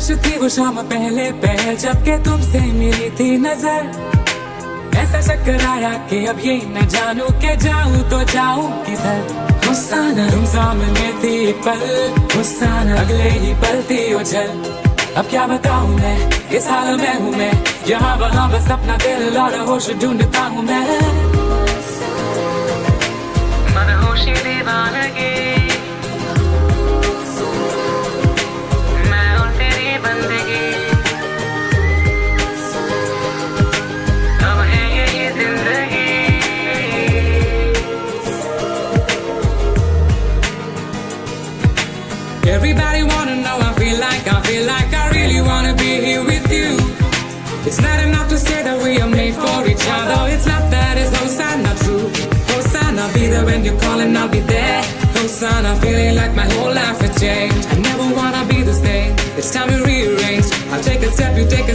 सच थी वो शाम पहले पहल जब के तुमसे मिली थी नजर। ऐसा चक्कर आया कि अब ये न जानू के जाऊं तो जाऊं किधर। हुस्साना तुम सामने थी एक पल, हुस्साना अगले ही पल थी ओझल। अब क्या बताऊं मैं, इस हाल में हूँ मैं, यहाँ वहाँ बस अपना दिल और होश ढूंढता हूँ मैं। मनहोशी दीवानगी मैं और तेरी बंदगी, अब है ये जिंदगी। Everybody wanna know, I feel like I really wanna be here with you. It's not enough to say that we are made for each other. It's not that, it's Hosanna true. Hosanna, be there when you're calling, I'll be there. Hosanna, feeling like my whole life has changed. I never wanna be the same, it's time to rearrange. I'll take a step, you take a